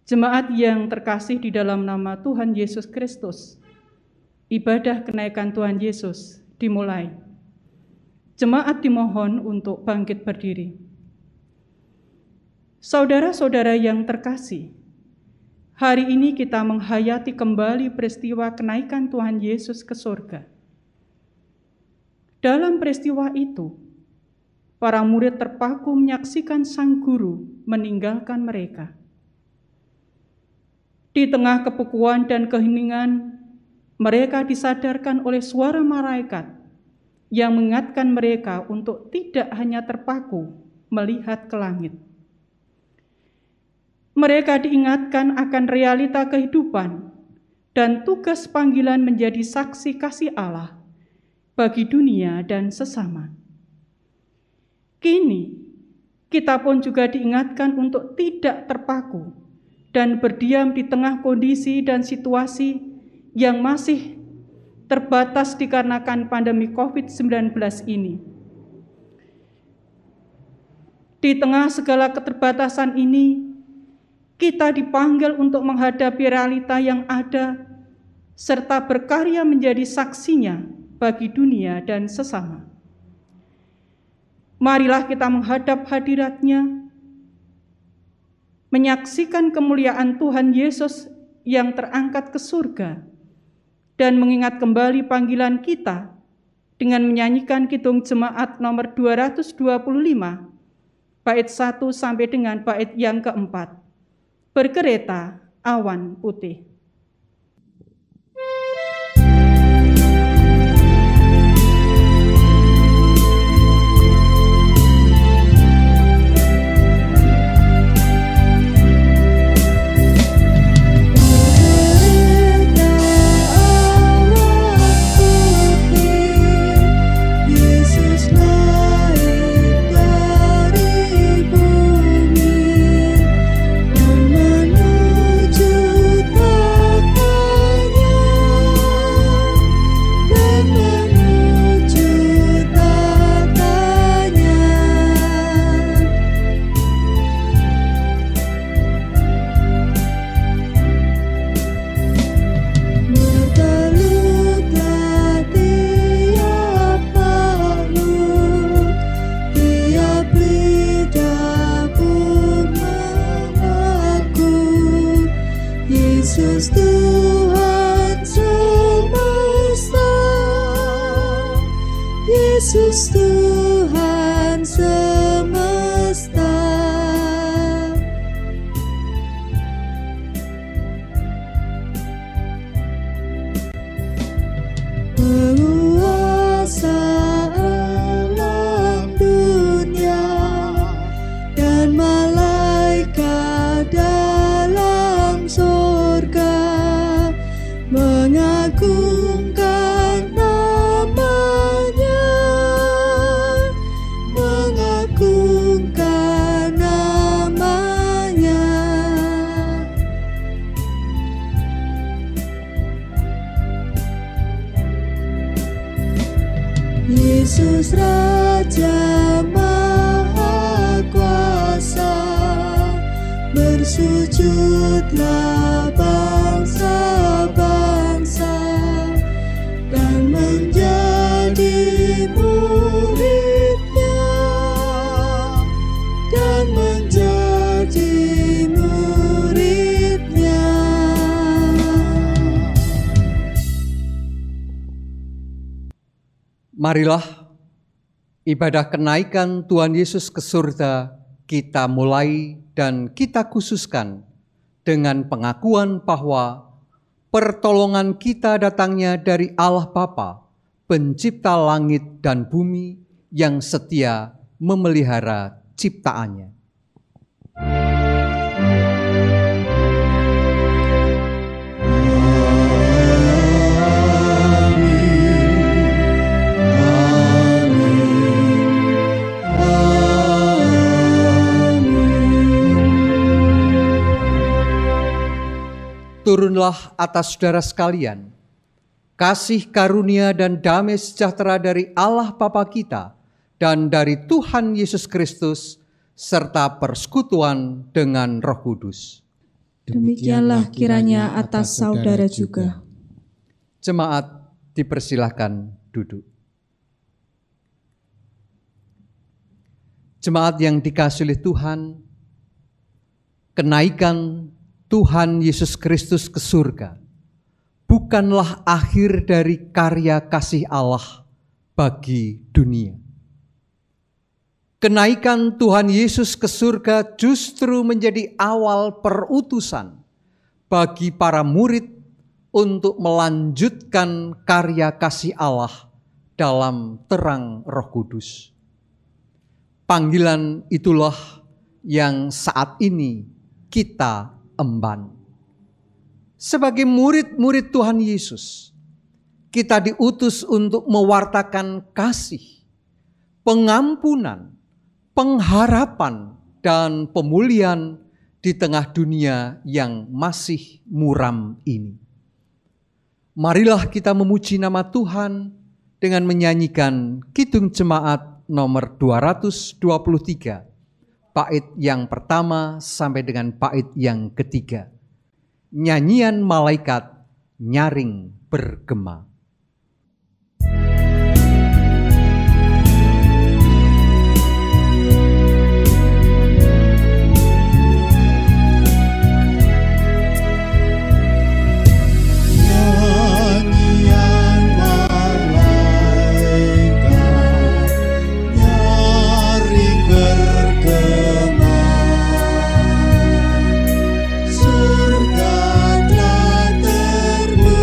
Jemaat yang terkasih di dalam nama Tuhan Yesus Kristus, ibadah kenaikan Tuhan Yesus dimulai. Jemaat dimohon untuk bangkit berdiri. Saudara-saudara yang terkasih, hari ini kita menghayati kembali peristiwa kenaikan Tuhan Yesus ke surga. Dalam peristiwa itu, para murid terpaku menyaksikan Sang Guru meninggalkan mereka. Di tengah kebukuan dan keheningan, mereka disadarkan oleh suara malaikat yang mengingatkan mereka untuk tidak hanya terpaku melihat ke langit. Mereka diingatkan akan realita kehidupan dan tugas panggilan menjadi saksi kasih Allah bagi dunia dan sesama. Kini, kita pun juga diingatkan untuk tidak terpaku dan berdiam di tengah kondisi dan situasi yang masih terbatas dikarenakan pandemi COVID-19 ini. Di tengah segala keterbatasan ini, kita dipanggil untuk menghadapi realita yang ada, serta berkarya menjadi saksinya bagi dunia dan sesama. Marilah kita menghadap hadirat-Nya, menyaksikan kemuliaan Tuhan Yesus yang terangkat ke surga, dan mengingat kembali panggilan kita dengan menyanyikan Kidung Jemaat nomor 225, bait 1 sampai dengan bait yang keempat. Berkereta awan putih. Yesus Tuhan semesta, Yesus Tuhan semesta. Penguasa alam dunia dan malaikat dalam surga mengagungkan namanya, mengagungkan namanya. Yesus Raja Maha Kuasa, bersujudlah bangsa-bangsa dan menjadi murid-Nya, dan menjadi murid-Nya. Marilah ibadah kenaikan Tuhan Yesus ke surga kita mulai dan kita khususkan dengan pengakuan bahwa pertolongan kita datangnya dari Allah Bapa, Pencipta langit dan bumi yang setia memelihara ciptaannya. Turunlah atas saudara sekalian, kasih karunia dan damai sejahtera dari Allah Bapa kita dan dari Tuhan Yesus Kristus, serta persekutuan dengan Roh Kudus. Demikianlah kiranya atas saudara juga. Jemaat dipersilahkan duduk. Jemaat yang dikasihi oleh Tuhan, kenaikan Tuhan Yesus Kristus ke surga bukanlah akhir dari karya kasih Allah bagi dunia. Kenaikan Tuhan Yesus ke surga justru menjadi awal perutusan bagi para murid untuk melanjutkan karya kasih Allah dalam terang Roh Kudus. Panggilan itulah yang saat ini kita emban. Sebagai murid-murid Tuhan Yesus, kita diutus untuk mewartakan kasih, pengampunan, pengharapan, dan pemulihan di tengah dunia yang masih muram ini. Marilah kita memuji nama Tuhan dengan menyanyikan Kidung Jemaat nomor 223. Bait yang pertama sampai dengan bait yang ketiga. Nyanyian malaikat nyaring bergema. Surga telah terbuka.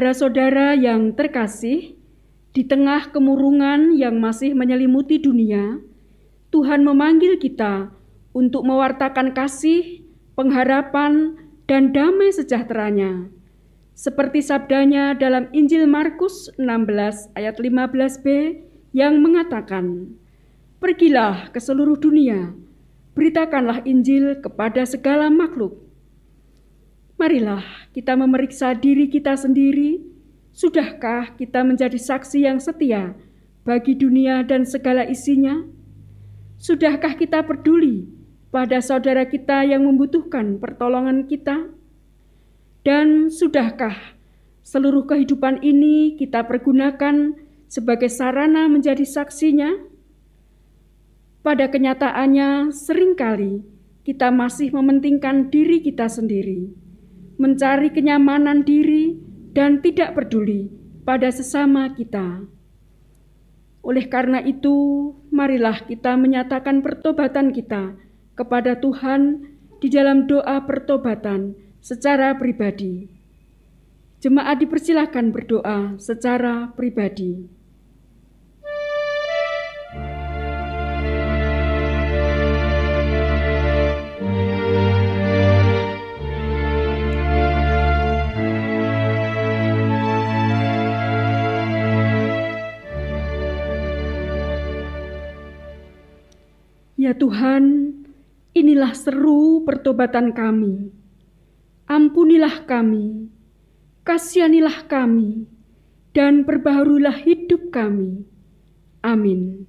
Saudara-saudara yang terkasih, di tengah kemurungan yang masih menyelimuti dunia, Tuhan memanggil kita untuk mewartakan kasih, pengharapan, dan damai sejahtera-Nya. Seperti sabdanya dalam Injil Markus 16 ayat 15b yang mengatakan, "Pergilah ke seluruh dunia, beritakanlah Injil kepada segala makhluk." Marilah kita memeriksa diri kita sendiri. Sudahkah kita menjadi saksi yang setia bagi dunia dan segala isinya? Sudahkah kita peduli pada saudara kita yang membutuhkan pertolongan kita? Dan sudahkah seluruh kehidupan ini kita pergunakan sebagai sarana menjadi saksinya? Pada kenyataannya, seringkali kita masih mementingkan diri kita sendiri, mencari kenyamanan diri, dan tidak peduli pada sesama kita. Oleh karena itu, marilah kita menyatakan pertobatan kita kepada Tuhan di dalam doa pertobatan secara pribadi. Jemaat dipersilakan berdoa secara pribadi. Ya Tuhan, inilah seru pertobatan kami. Ampunilah kami, kasihanilah kami, dan perbaharuilah hidup kami. Amin.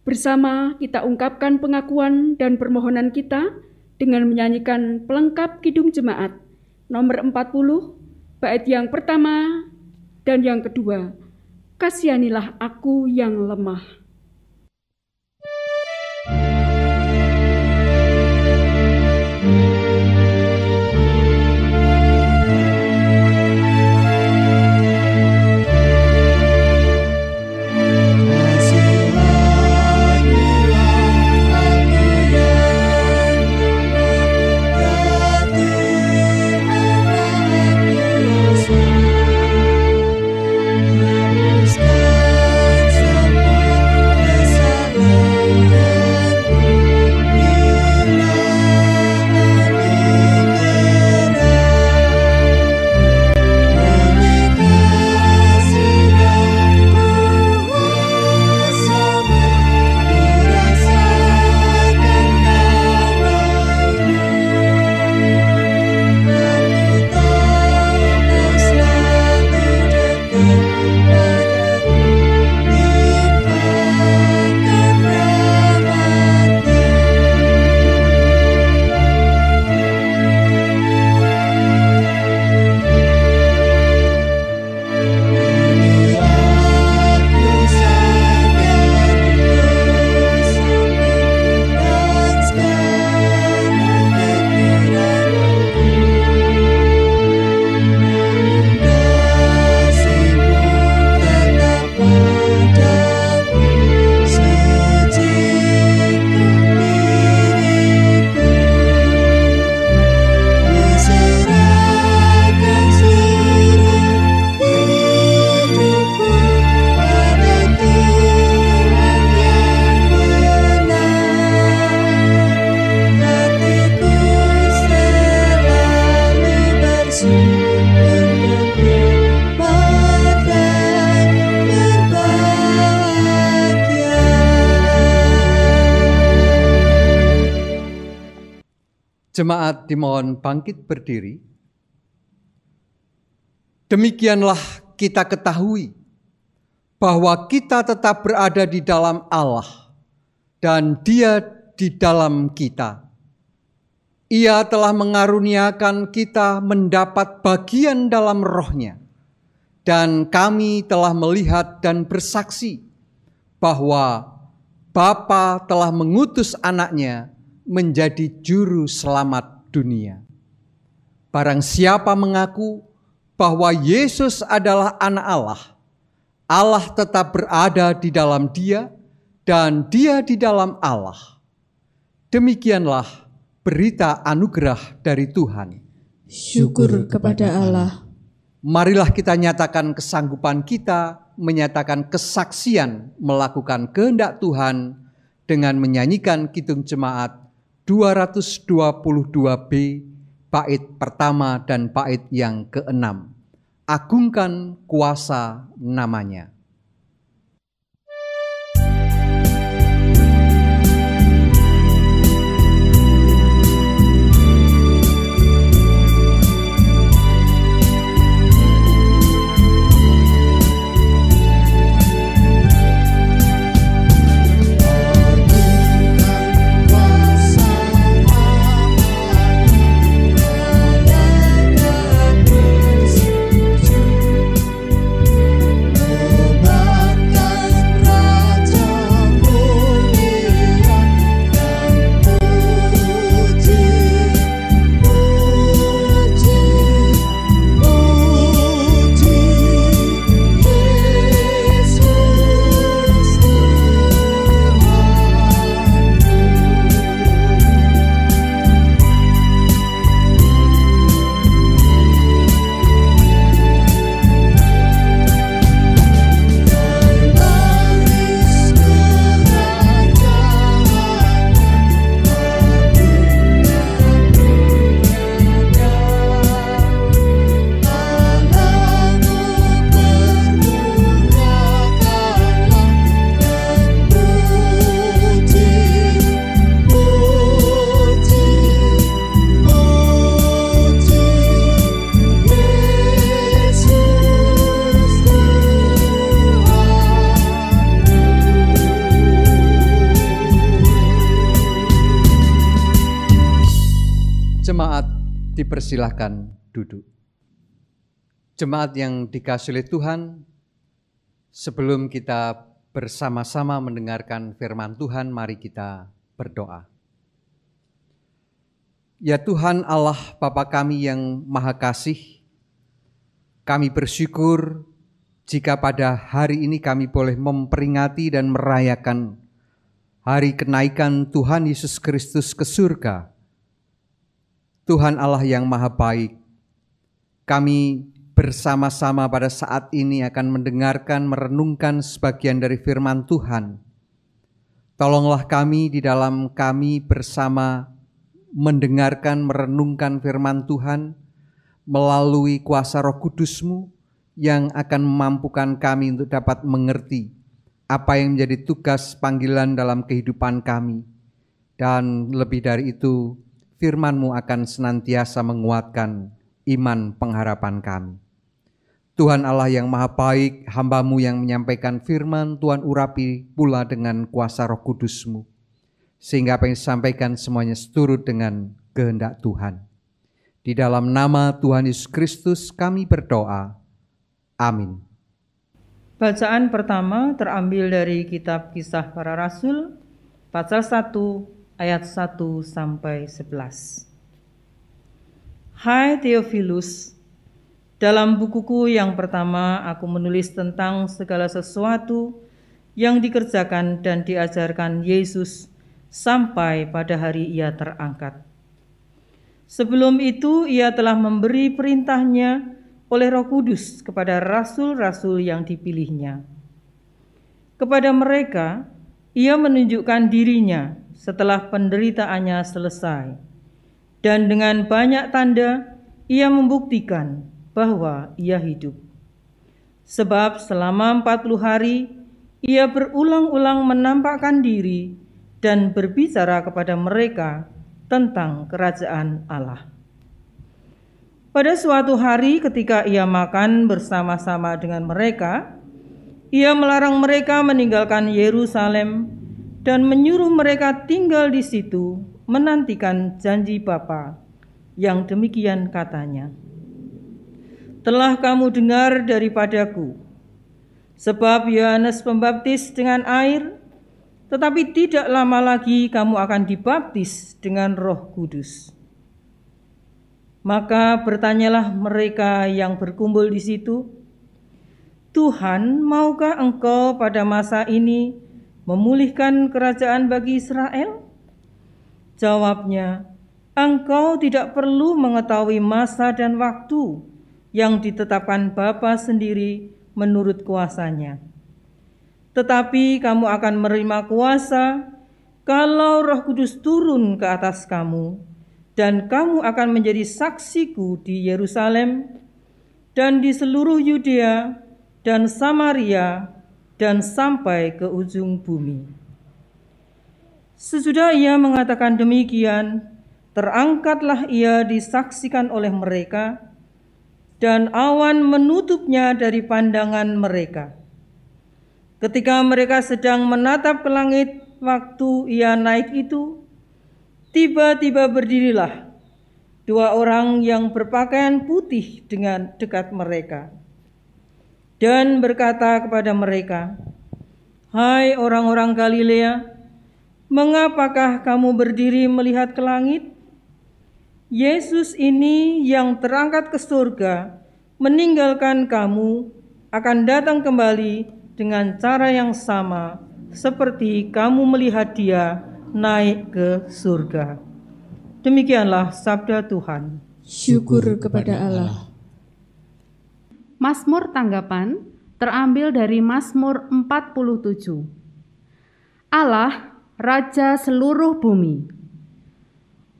Bersama kita ungkapkan pengakuan dan permohonan kita dengan menyanyikan pelengkap Kidung Jemaat nomor 40, bait yang pertama dan yang kedua. Kasihanilah aku yang lemah. Jemaat dimohon bangkit berdiri. Demikianlah kita ketahui bahwa kita tetap berada di dalam Allah dan Dia di dalam kita. Ia telah mengaruniakan kita mendapat bagian dalam Roh-Nya, dan kami telah melihat dan bersaksi bahwa Bapa telah mengutus Anak-Nya menjadi juru selamat dunia. Barang siapa mengaku bahwa Yesus adalah Anak Allah, Allah tetap berada di dalam Dia dan Dia di dalam Allah. Demikianlah berita anugerah dari Tuhan. Syukur kepada Allah. Marilah kita nyatakan kesanggupan kita, menyatakan kesaksian melakukan kehendak Tuhan dengan menyanyikan Kidung Jemaat 222B, bait pertama dan bait yang ke-6. Agungkan kuasa namanya. Jemaat dipersilahkan duduk. Jemaat yang dikasihi oleh Tuhan, sebelum kita bersama-sama mendengarkan firman Tuhan, mari kita berdoa. Ya Tuhan Allah Bapa kami yang Maha Kasih, kami bersyukur jika pada hari ini kami boleh memperingati dan merayakan hari kenaikan Tuhan Yesus Kristus ke surga. Tuhan Allah yang Maha Baik, kami bersama-sama pada saat ini akan mendengarkan, merenungkan sebagian dari firman Tuhan. Tolonglah kami di dalam kami bersama mendengarkan, merenungkan firman Tuhan melalui kuasa Roh Kudus-Mu yang akan memampukan kami untuk dapat mengerti apa yang menjadi tugas panggilan dalam kehidupan kami. Dan lebih dari itu, firman-Mu akan senantiasa menguatkan iman pengharapan kami. Tuhan Allah yang Maha Baik, hamba-Mu yang menyampaikan firman, Tuhan urapi pula dengan kuasa Roh Kudus-Mu, sehingga apa yang disampaikan semuanya seturut dengan kehendak Tuhan. Di dalam nama Tuhan Yesus Kristus kami berdoa. Amin. Bacaan pertama terambil dari kitab Kisah Para Rasul, pasal 1, ayat 1 sampai 11. Hai Theophilus, dalam bukuku yang pertama aku menulis tentang segala sesuatu yang dikerjakan dan diajarkan Yesus sampai pada hari Ia terangkat. Sebelum itu Ia telah memberi perintahnya oleh Roh Kudus kepada rasul-rasul yang dipilihnya. Kepada mereka Ia menunjukkan dirinya setelah penderitaannya selesai, dan dengan banyak tanda Ia membuktikan bahwa Ia hidup. Sebab selama 40 hari Ia berulang-ulang menampakkan diri dan berbicara kepada mereka tentang kerajaan Allah. Pada suatu hari ketika Ia makan bersama-sama dengan mereka, Ia melarang mereka meninggalkan Yerusalem dan menyuruh mereka tinggal di situ menantikan janji Bapa yang demikian katanya. Telah kamu dengar daripadaku, sebab Yohanes Pembaptis dengan air, tetapi tidak lama lagi kamu akan dibaptis dengan Roh Kudus. Maka bertanyalah mereka yang berkumpul di situ, Tuhan, maukah Engkau pada masa ini memulihkan kerajaan bagi Israel? Jawabnya, Engkau tidak perlu mengetahui masa dan waktu yang ditetapkan Bapa sendiri menurut kuasanya. Tetapi kamu akan menerima kuasa kalau Roh Kudus turun ke atas kamu, dan kamu akan menjadi saksiku di Yerusalem dan di seluruh Yudea dan Samaria dan sampai ke ujung bumi." Sesudah ia mengatakan demikian, terangkatlah ia disaksikan oleh mereka, dan awan menutupnya dari pandangan mereka. Ketika mereka sedang menatap ke langit waktu ia naik itu, tiba-tiba berdirilah 2 orang yang berpakaian putih dengan dekat mereka, dan berkata kepada mereka, "Hai orang-orang Galilea, mengapakah kamu berdiri melihat ke langit? Yesus ini yang terangkat ke surga meninggalkan kamu akan datang kembali dengan cara yang sama seperti kamu melihat dia naik ke surga." Demikianlah sabda Tuhan. Syukur kepada Allah. Mazmur tanggapan terambil dari Mazmur 47. Allah, Raja seluruh bumi.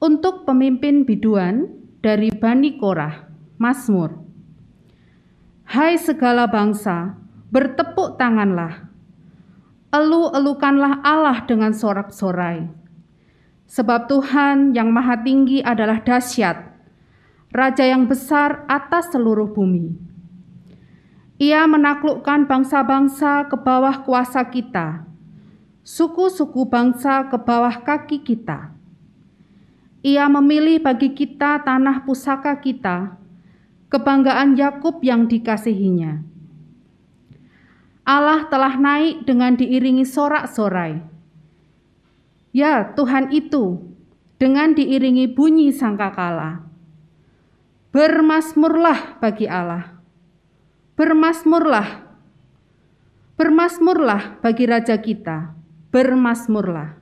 Untuk pemimpin biduan dari Bani Korah, Mazmur. Hai segala bangsa, bertepuk tanganlah. Elu-elukanlah Allah dengan sorak-sorai. Sebab Tuhan yang Maha Tinggi adalah dahsyat, Raja yang besar atas seluruh bumi. Ia menaklukkan bangsa-bangsa ke bawah kuasa kita, suku-suku bangsa ke bawah kaki kita. Ia memilih bagi kita tanah pusaka kita, kebanggaan Yakub yang dikasihinya. Allah telah naik dengan diiringi sorak-sorai. Ya, Tuhan itu dengan diiringi bunyi sangkakala. Bermazmurlah bagi Allah. Bermazmurlah. Bermazmurlah bagi Raja kita. Bermazmurlah.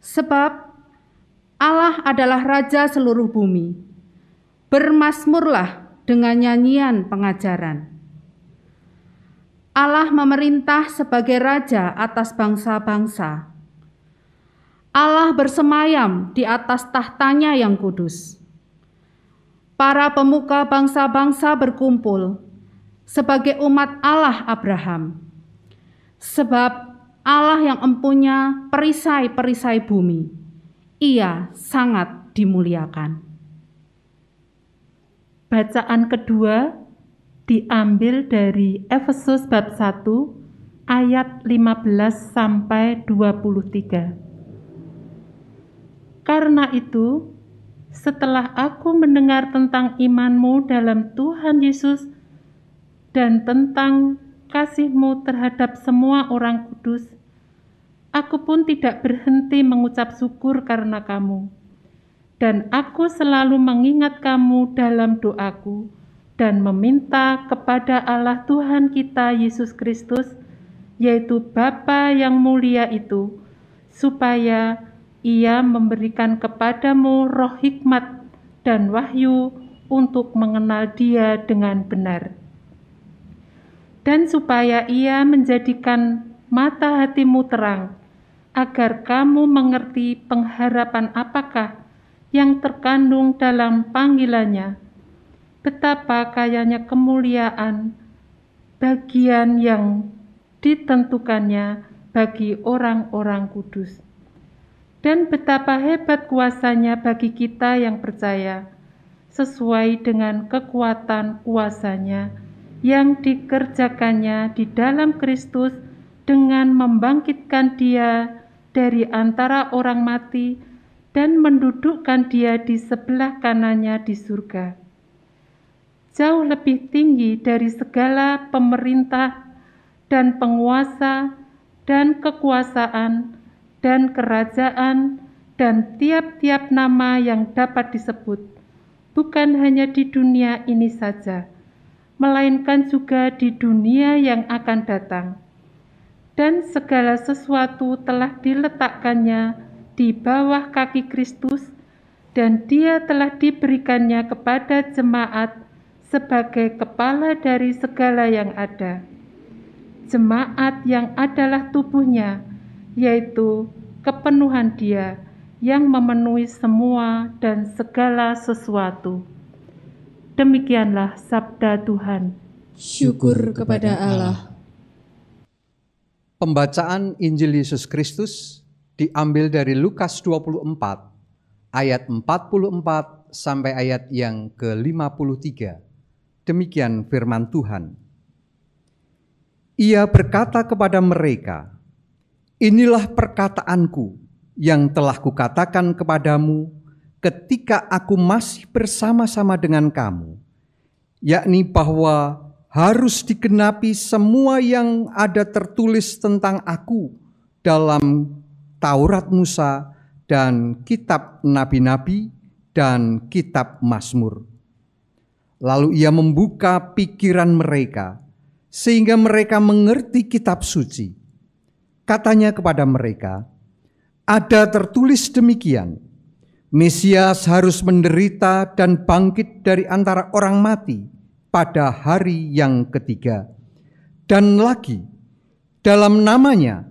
Sebab Allah adalah Raja seluruh bumi. Bermazmurlah dengan nyanyian pengajaran. Allah memerintah sebagai Raja atas bangsa-bangsa. Allah bersemayam di atas tahtanya yang kudus. Para pemuka bangsa-bangsa berkumpul sebagai umat Allah Abraham. Sebab Allah yang empunya perisai-perisai bumi, Ia sangat dimuliakan. Bacaan kedua diambil dari Efesus bab 1 ayat 15 sampai 23. Karena itu, setelah aku mendengar tentang imanmu dalam Tuhan Yesus dan tentang kasih-Mu terhadap semua orang kudus, aku pun tidak berhenti mengucap syukur karena kamu. Dan aku selalu mengingat kamu dalam doaku dan meminta kepada Allah Tuhan kita Yesus Kristus, yaitu Bapa yang mulia itu, supaya Ia memberikan kepadamu roh hikmat dan wahyu untuk mengenal Dia dengan benar. Dan supaya Ia menjadikan mata hatimu terang, agar kamu mengerti pengharapan apakah yang terkandung dalam panggilannya, betapa kayanya kemuliaan bagian yang ditentukannya bagi orang-orang kudus, dan betapa hebat kuasanya bagi kita yang percaya, sesuai dengan kekuatan kuasanya yang dikerjakannya di dalam Kristus dengan membangkitkan Dia dari antara orang mati dan mendudukkan Dia di sebelah kanannya di surga, jauh lebih tinggi dari segala pemerintah dan penguasa dan kekuasaan dan kerajaan dan tiap-tiap nama yang dapat disebut, bukan hanya di dunia ini saja, melainkan juga di dunia yang akan datang. Dan segala sesuatu telah diletakkannya di bawah kaki Kristus, dan Dia telah diberikannya kepada jemaat sebagai kepala dari segala yang ada. Jemaat yang adalah tubuhnya, yaitu kepenuhan Dia yang memenuhi semua dan segala sesuatu. Demikianlah sabda Tuhan. Syukur kepada Allah. Pembacaan Injil Yesus Kristus diambil dari Lukas 24 ayat 44 sampai ayat yang ke-53. Demikian firman Tuhan. Ia berkata kepada mereka, "Inilah perkataanku yang telah kukatakan kepadamu ketika aku masih bersama-sama dengan kamu, yakni bahwa harus digenapi semua yang ada tertulis tentang aku dalam Taurat Musa dan kitab nabi-nabi dan kitab Mazmur." Lalu ia membuka pikiran mereka sehingga mereka mengerti kitab suci. Katanya kepada mereka, "Ada tertulis demikian, Mesias harus menderita dan bangkit dari antara orang mati pada hari yang ketiga. Dan lagi, dalam namanya,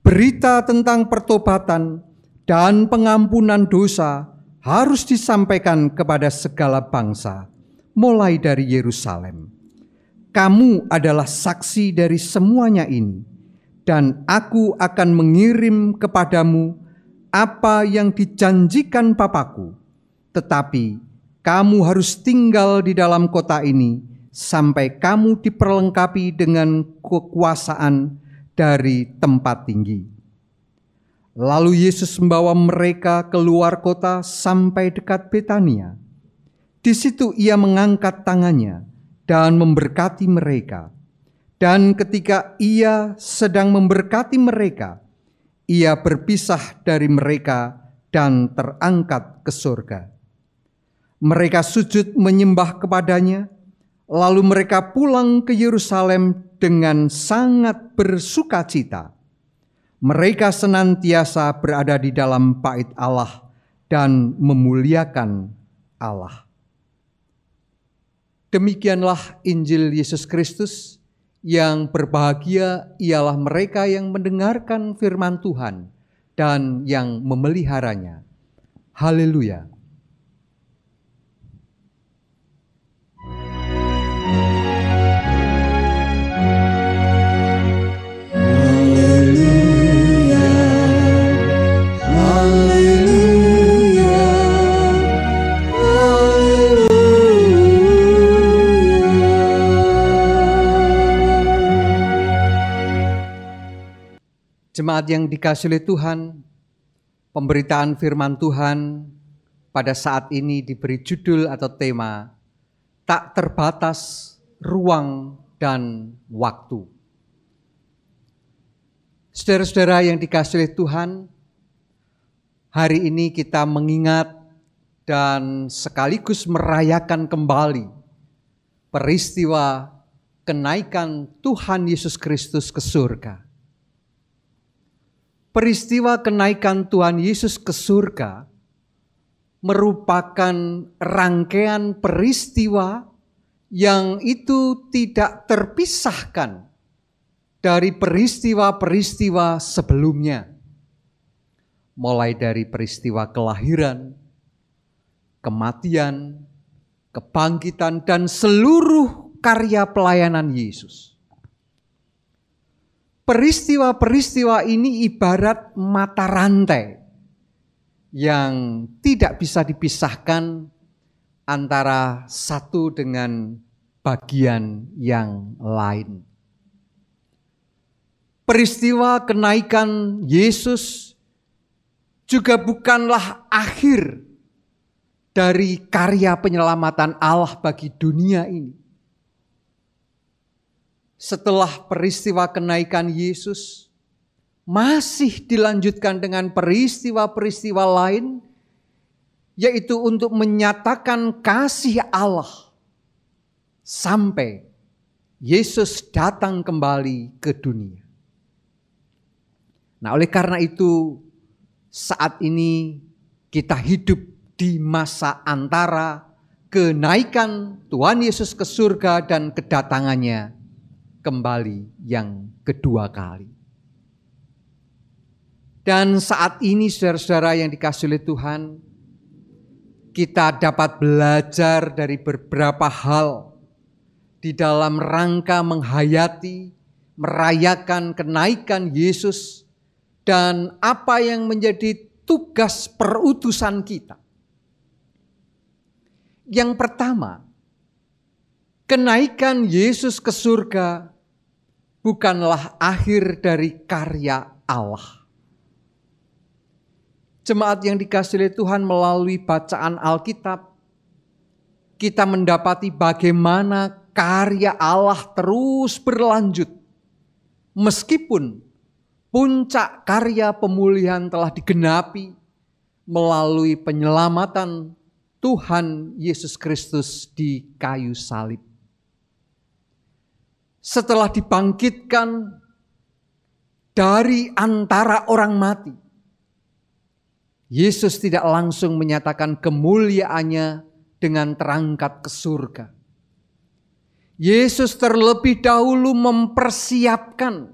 berita tentang pertobatan dan pengampunan dosa harus disampaikan kepada segala bangsa, mulai dari Yerusalem. Kamu adalah saksi dari semuanya ini, dan aku akan mengirim kepadamu apa yang dijanjikan Bapa-Ku. Tetapi kamu harus tinggal di dalam kota ini sampai kamu diperlengkapi dengan kekuasaan dari tempat tinggi." Lalu Yesus membawa mereka keluar kota sampai dekat Betania. Di situ ia mengangkat tangannya dan memberkati mereka. Dan ketika ia sedang memberkati mereka, ia berpisah dari mereka dan terangkat ke surga. Mereka sujud menyembah kepadanya, lalu mereka pulang ke Yerusalem dengan sangat bersukacita. Mereka senantiasa berada di dalam bait Allah dan memuliakan Allah. Demikianlah Injil Yesus Kristus. Yang berbahagia ialah mereka yang mendengarkan firman Tuhan dan yang memeliharanya. Haleluya. Jemaat yang dikasihi oleh Tuhan, pemberitaan firman Tuhan pada saat ini diberi judul atau tema "Tak Terbatas Ruang dan Waktu". Saudara-saudara yang dikasihi oleh Tuhan, hari ini kita mengingat dan sekaligus merayakan kembali peristiwa kenaikan Tuhan Yesus Kristus ke surga. Peristiwa kenaikan Tuhan Yesus ke surga merupakan rangkaian peristiwa yang itu tidak terpisahkan dari peristiwa-peristiwa sebelumnya. Mulai dari peristiwa kelahiran, kematian, kebangkitan, dan seluruh karya pelayanan Yesus. Peristiwa-peristiwa ini ibarat mata rantai yang tidak bisa dipisahkan antara satu dengan bagian yang lain. Peristiwa kenaikan Yesus juga bukanlah akhir dari karya penyelamatan Allah bagi dunia ini. Setelah peristiwa kenaikan Yesus, masih dilanjutkan dengan peristiwa-peristiwa lain, yaitu untuk menyatakan kasih Allah sampai Yesus datang kembali ke dunia. Nah, oleh karena itu, saat ini kita hidup di masa antara kenaikan Tuhan Yesus ke surga dan kedatangannya kembali yang kedua kali. Dan saat ini saudara-saudara yang dikasihi oleh Tuhan, kita dapat belajar dari beberapa hal di dalam rangka menghayati, merayakan kenaikan Yesus dan apa yang menjadi tugas perutusan kita. Yang pertama, kenaikan Yesus ke surga bukanlah akhir dari karya Allah. Jemaat yang dikasihi oleh Tuhan, melalui bacaan Alkitab, kita mendapati bagaimana karya Allah terus berlanjut. Meskipun puncak karya pemulihan telah digenapi melalui penyelamatan Tuhan Yesus Kristus di kayu salib. Setelah dibangkitkan dari antara orang mati, Yesus tidak langsung menyatakan kemuliaannya dengan terangkat ke surga. Yesus terlebih dahulu mempersiapkan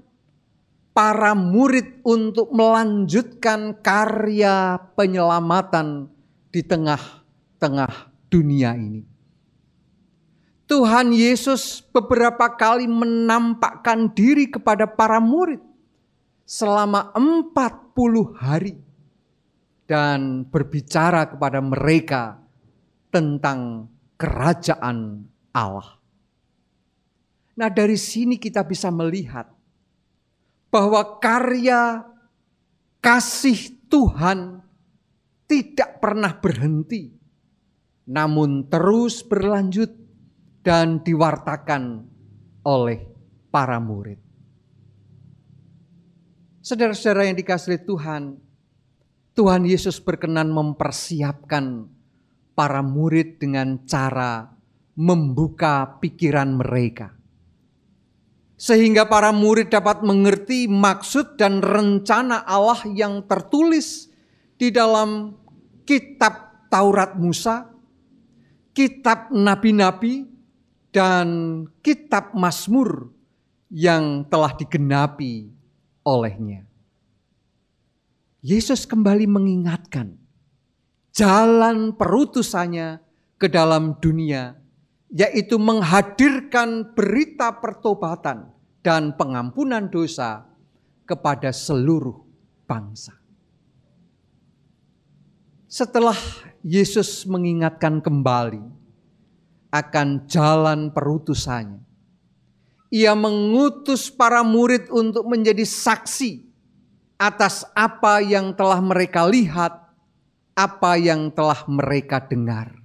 para murid untuk melanjutkan karya penyelamatan di tengah dunia ini. Tuhan Yesus beberapa kali menampakkan diri kepada para murid selama 40 hari dan berbicara kepada mereka tentang kerajaan Allah. Nah, dari sini kita bisa melihat bahwa karya kasih Tuhan tidak pernah berhenti, namun terus berlanjut dan diwartakan oleh para murid. Saudara-saudara yang dikasihi Tuhan, Tuhan Yesus berkenan mempersiapkan para murid dengan cara membuka pikiran mereka, sehingga para murid dapat mengerti maksud dan rencana Allah yang tertulis di dalam kitab Taurat Musa, kitab nabi-nabi, dan kitab Mazmur yang telah digenapi olehnya. Yesus kembali mengingatkan jalan perutusannya ke dalam dunia, yaitu menghadirkan berita pertobatan dan pengampunan dosa kepada seluruh bangsa. Setelah Yesus mengingatkan kembali akan jalan perutusannya, Ia mengutus para murid untuk menjadi saksi atas apa yang telah mereka lihat, apa yang telah mereka dengar.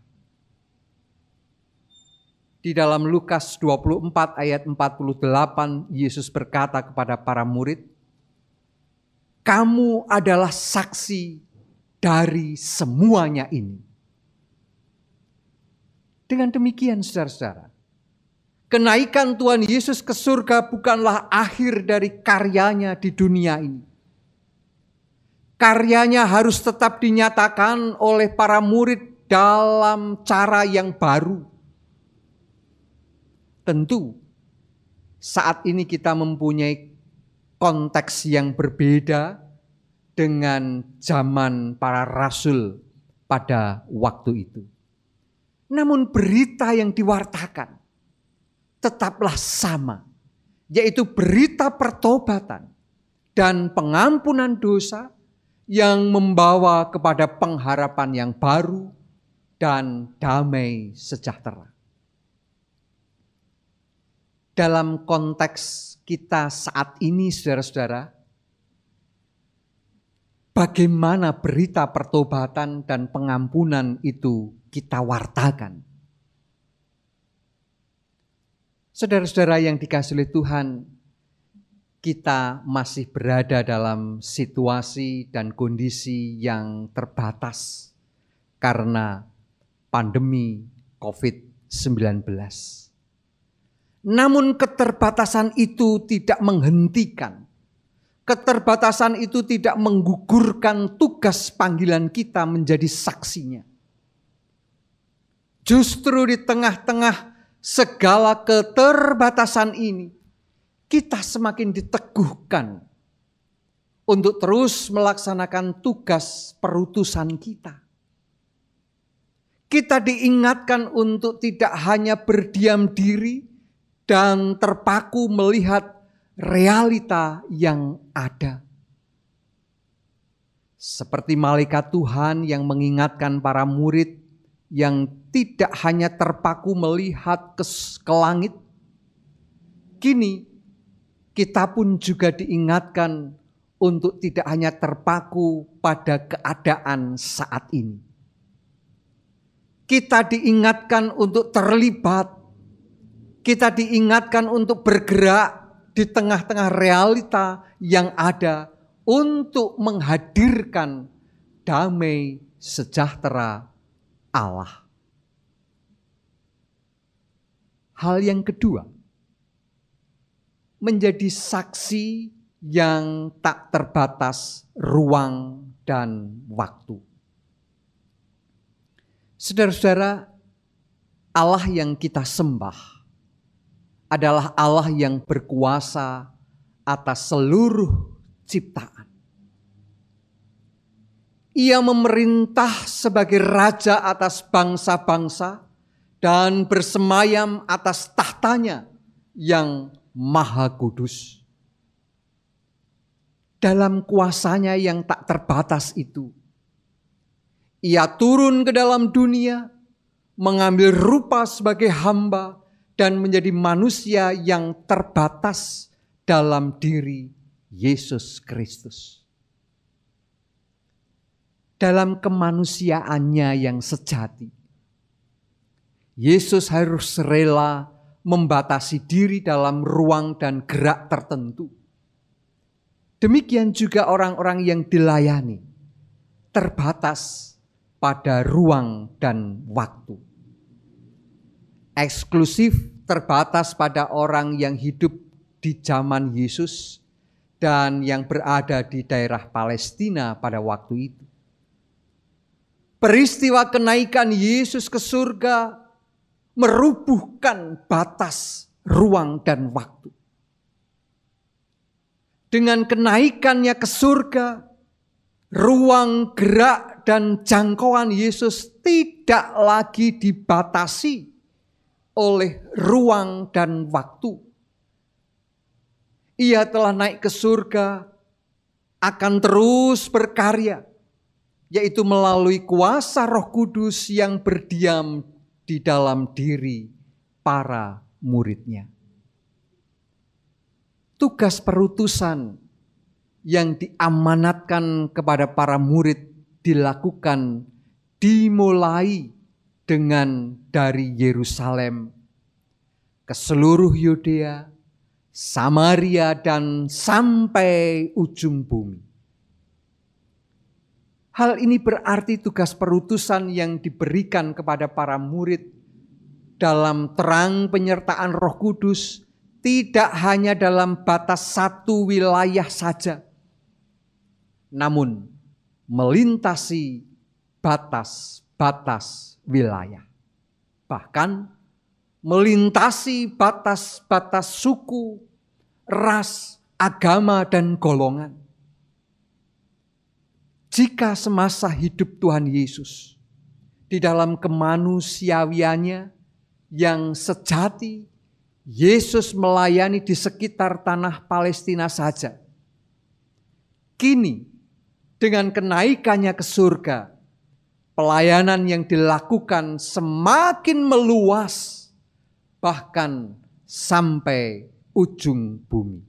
Di dalam Lukas 24 ayat 48, Yesus berkata kepada para murid, "Kamu adalah saksi dari semuanya ini." Dengan demikian saudara-saudara, kenaikan Tuhan Yesus ke surga bukanlah akhir dari karyanya di dunia ini. Karyanya harus tetap dinyatakan oleh para murid dalam cara yang baru. Tentu saat ini kita mempunyai konteks yang berbeda dengan zaman para rasul pada waktu itu. Namun berita yang diwartakan tetaplah sama, yaitu berita pertobatan dan pengampunan dosa yang membawa kepada pengharapan yang baru dan damai sejahtera. Dalam konteks kita saat ini, saudara-saudara, bagaimana berita pertobatan dan pengampunan itu kita wartakan? Saudara-saudara yang dikasihi Tuhan, kita masih berada dalam situasi dan kondisi yang terbatas karena pandemi COVID-19. Namun keterbatasan itu tidak menghentikan, keterbatasan itu tidak menggugurkan tugas panggilan kita menjadi saksinya. Justru di tengah-tengah segala keterbatasan ini, kita semakin diteguhkan untuk terus melaksanakan tugas perutusan kita. Kita diingatkan untuk tidak hanya berdiam diri dan terpaku melihat realita yang ada. Seperti malaikat Tuhan yang mengingatkan para murid yang tidak hanya terpaku melihat ke langit, kini kita pun juga diingatkan untuk tidak hanya terpaku pada keadaan saat ini. Kita diingatkan untuk terlibat, kita diingatkan untuk bergerak di tengah-tengah realita yang ada untuk menghadirkan damai sejahtera Allah. Hal yang kedua, menjadi saksi yang tak terbatas ruang dan waktu. Saudara-saudara, Allah yang kita sembah adalah Allah yang berkuasa atas seluruh ciptaan. Ia memerintah sebagai raja atas bangsa-bangsa dan bersemayam atas tahtanya yang maha kudus. Dalam kuasanya yang tak terbatas itu, ia turun ke dalam dunia, mengambil rupa sebagai hamba dan menjadi manusia yang terbatas dalam diri Yesus Kristus. Dalam kemanusiaannya yang sejati, Yesus harus rela membatasi diri dalam ruang dan gerak tertentu. Demikian juga orang-orang yang dilayani, terbatas pada ruang dan waktu. Eksklusif terbatas pada orang yang hidup di zaman Yesus dan yang berada di daerah Palestina pada waktu itu. Peristiwa kenaikan Yesus ke surga merubuhkan batas ruang dan waktu. Dengan kenaikannya ke surga, ruang gerak dan jangkauan Yesus tidak lagi dibatasi oleh ruang dan waktu. Ia telah naik ke surga, akan terus berkarya, yaitu melalui kuasa Roh Kudus yang berdiam di dalam diri para muridnya. Tugas perutusan yang diamanatkan kepada para murid dilakukan dimulai dengan dari Yerusalem ke seluruh Yudea, Samaria, dan sampai ujung bumi. Hal ini berarti tugas perutusan yang diberikan kepada para murid dalam terang penyertaan Roh Kudus tidak hanya dalam batas satu wilayah saja, namun melintasi batas-batas wilayah. Bahkan melintasi batas-batas suku, ras, agama, dan golongan. Jika semasa hidup Tuhan Yesus di dalam kemanusiawiannya yang sejati, Yesus melayani di sekitar tanah Palestina saja. Kini dengan kenaikannya ke surga, pelayanan yang dilakukan semakin meluas, bahkan sampai ujung bumi.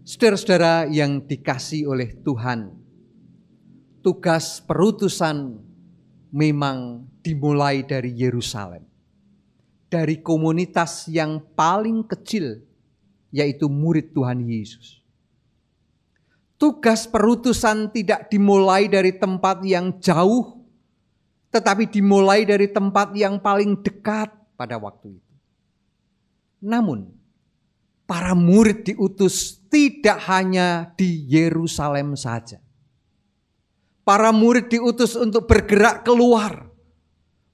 Saudara-saudara yang dikasihi oleh Tuhan, tugas perutusan memang dimulai dari Yerusalem, dari komunitas yang paling kecil, yaitu murid Tuhan Yesus. Tugas perutusan tidak dimulai dari tempat yang jauh, tetapi dimulai dari tempat yang paling dekat pada waktu itu. Namun, para murid diutus tidak hanya di Yerusalem saja. Para murid diutus untuk bergerak keluar,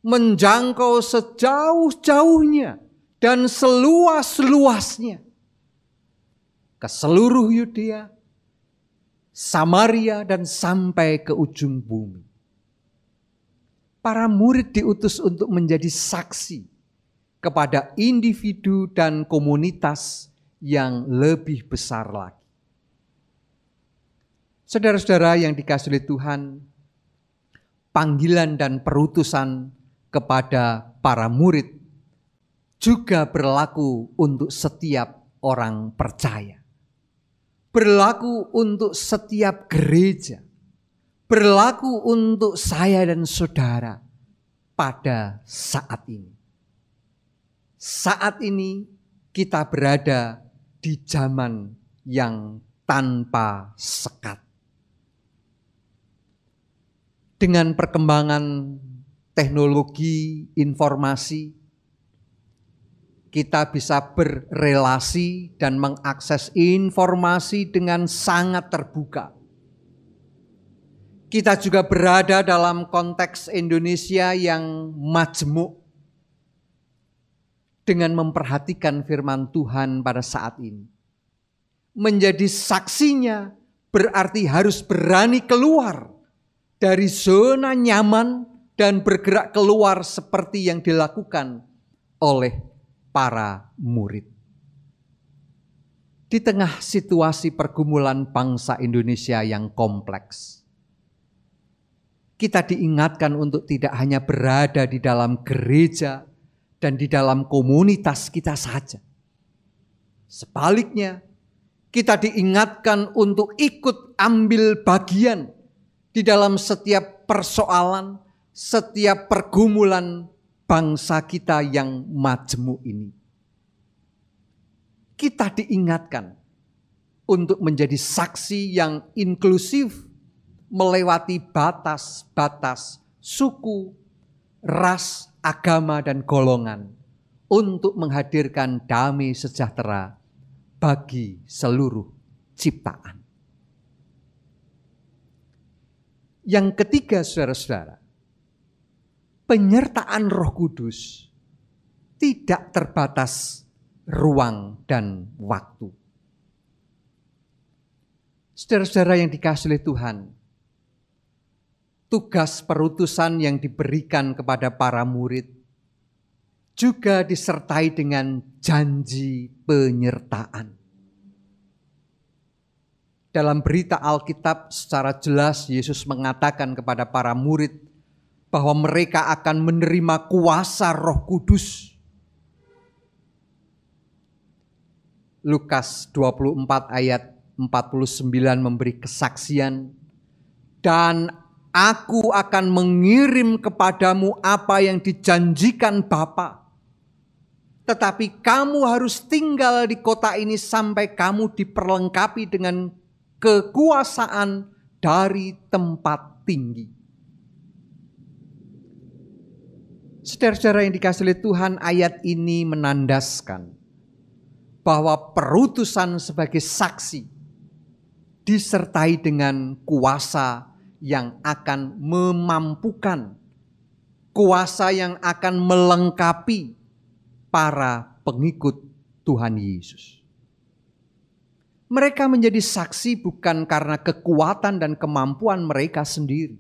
menjangkau sejauh-jauhnya dan seluas-luasnya ke seluruh Yudea, Samaria, dan sampai ke ujung bumi. Para murid diutus untuk menjadi saksi kepada individu dan komunitas yang lebih besar lagi. Saudara-saudara yang dikasihi oleh Tuhan, panggilan dan perutusan kepada para murid juga berlaku untuk setiap orang percaya. Berlaku untuk setiap gereja. Berlaku untuk saya dan saudara pada saat ini. Saat ini kita berada di zaman yang tanpa sekat. Dengan perkembangan teknologi informasi, kita bisa berrelasi dan mengakses informasi dengan sangat terbuka. Kita juga berada dalam konteks Indonesia yang majemuk dengan memperhatikan firman Tuhan pada saat ini. Menjadi saksinya berarti harus berani keluar dari zona nyaman dan bergerak keluar seperti yang dilakukan oleh para murid. Di tengah situasi pergumulan bangsa Indonesia yang kompleks, kita diingatkan untuk tidak hanya berada di dalam gereja dan di dalam komunitas kita saja. Sebaliknya, kita diingatkan untuk ikut ambil bagian di dalam setiap persoalan, setiap pergumulan bangsa kita yang majemuk ini. Kita diingatkan untuk menjadi saksi yang inklusif, melewati batas-batas suku, ras, agama, dan golongan untuk menghadirkan damai sejahtera bagi seluruh ciptaan. Yang ketiga, saudara-saudara, penyertaan Roh Kudus tidak terbatas ruang dan waktu. Saudara-saudara yang dikasihi oleh Tuhan, tugas perutusan yang diberikan kepada para murid juga disertai dengan janji penyertaan. Dalam berita Alkitab secara jelas Yesus mengatakan kepada para murid bahwa mereka akan menerima kuasa Roh Kudus. Lukas 24 ayat 49 memberi kesaksian, dan Aku akan mengirim kepadamu apa yang dijanjikan Bapa. Tetapi kamu harus tinggal di kota ini sampai kamu diperlengkapi dengan kekuasaan dari tempat tinggi. Saudara-saudara yang dikasihi oleh Tuhan, ayat ini menandaskan bahwa perutusan sebagai saksi disertai dengan kuasa yang akan memampukan, kuasa yang akan melengkapi para pengikut Tuhan Yesus. Mereka menjadi saksi bukan karena kekuatan dan kemampuan mereka sendiri,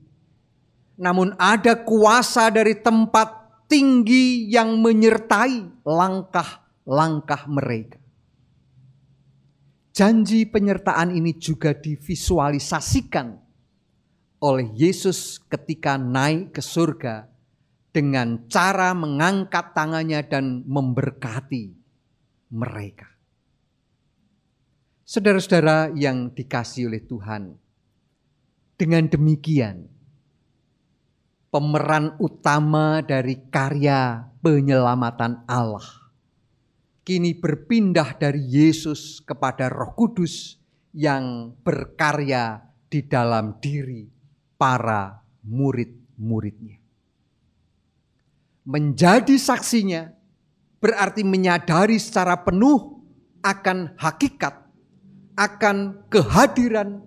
namun ada kuasa dari tempat tinggi yang menyertai langkah-langkah mereka. Janji penyertaan ini juga divisualisasikan oleh Yesus ketika naik ke surga dengan cara mengangkat tangannya dan memberkati mereka. Saudara-saudara yang dikasihi oleh Tuhan, dengan demikian pemeran utama dari karya penyelamatan Allah kini berpindah dari Yesus kepada Roh Kudus yang berkarya di dalam diri para murid-muridnya. Menjadi saksinya berarti menyadari secara penuh akan hakikat, akan kehadiran,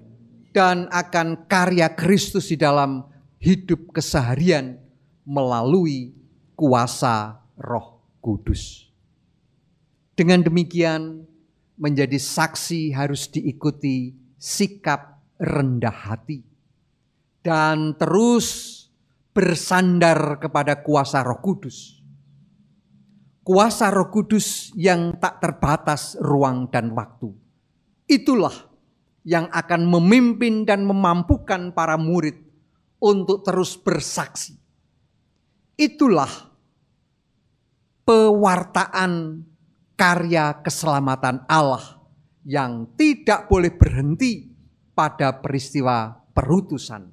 dan akan karya Kristus di dalam hidup keseharian melalui kuasa Roh Kudus. Dengan demikian, menjadi saksi harus diikuti sikap rendah hati dan terus bersandar kepada kuasa Roh Kudus. Kuasa Roh Kudus yang tak terbatas ruang dan waktu. Itulah yang akan memimpin dan memampukan para murid untuk terus bersaksi. Itulah pewartaan karya keselamatan Allah yang tidak boleh berhenti pada peristiwa perutusan,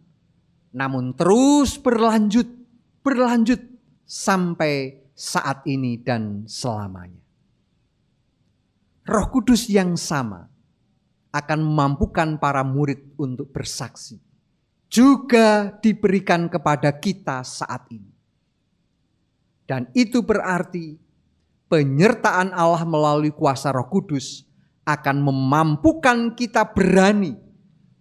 namun terus berlanjut sampai saat ini dan selamanya. Roh Kudus yang sama akan memampukan para murid untuk bersaksi, juga diberikan kepada kita saat ini. Dan itu berarti penyertaan Allah melalui kuasa Roh Kudus akan memampukan kita berani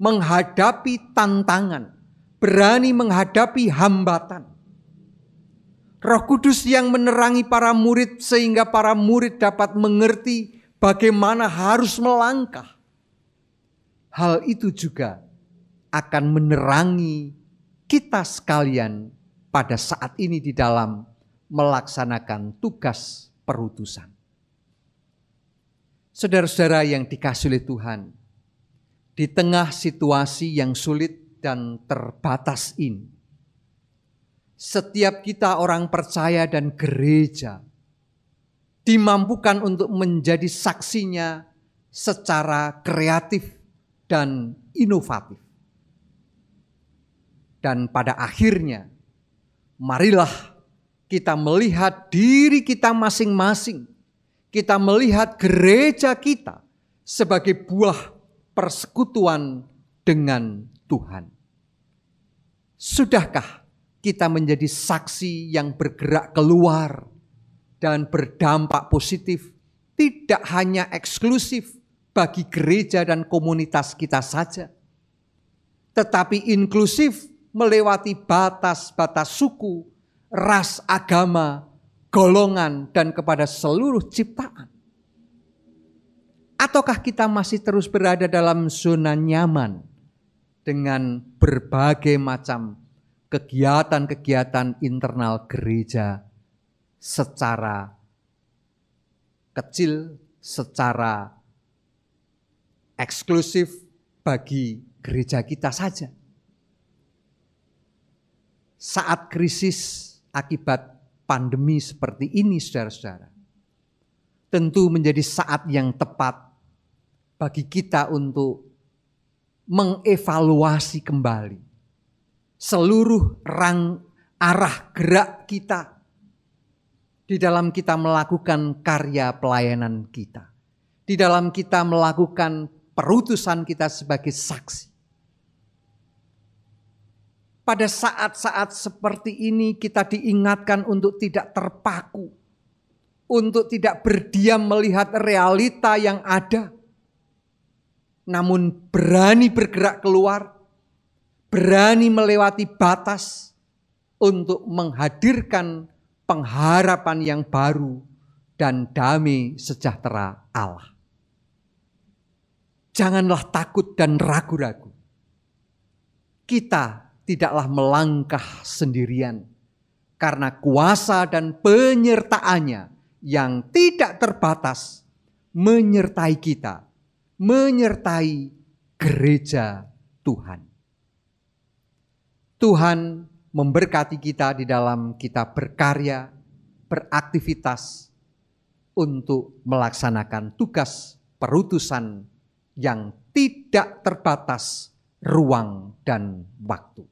menghadapi tantangan, berani menghadapi hambatan. Roh Kudus yang menerangi para murid sehingga para murid dapat mengerti bagaimana harus melangkah. Hal itu juga akan menerangi kita sekalian pada saat ini di dalam melaksanakan tugas perutusan. Saudara-saudara yang dikasihi oleh Tuhan, di tengah situasi yang sulit dan terbatas ini, setiap kita orang percaya dan gereja dimampukan untuk menjadi saksinya secara kreatif dan inovatif. Dan pada akhirnya, marilah kita melihat diri kita masing-masing. Kita melihat gereja kita sebagai buah persekutuan dengan Tuhan. Sudahkah kita menjadi saksi yang bergerak keluar dan berdampak positif, tidak hanya eksklusif bagi gereja dan komunitas kita saja, tetapi inklusif melewati batas-batas suku, ras, agama, golongan, dan kepada seluruh ciptaan? Ataukah kita masih terus berada dalam zona nyaman dengan berbagai macam kegiatan-kegiatan internal gereja secara kecil, secara eksklusif bagi gereja kita saja? Saat krisis akibat pandemi seperti ini, saudara-saudara, tentu menjadi saat yang tepat bagi kita untuk mengevaluasi kembali seluruh arah gerak kita di dalam kita melakukan karya pelayanan kita, di dalam kita melakukan perutusan kita sebagai saksi. Pada saat-saat seperti ini kita diingatkan untuk tidak terpaku, untuk tidak berdiam melihat realita yang ada, namun berani bergerak keluar, berani melewati batas untuk menghadirkan pengharapan yang baru dan damai sejahtera Allah. Janganlah takut dan ragu-ragu. Kita tidaklah melangkah sendirian, karena kuasa dan penyertaannya yang tidak terbatas menyertai kita, menyertai gereja Tuhan. Tuhan memberkati kita di dalam kita berkarya, beraktivitas untuk melaksanakan tugas perutusan yang tidak terbatas ruang dan waktu.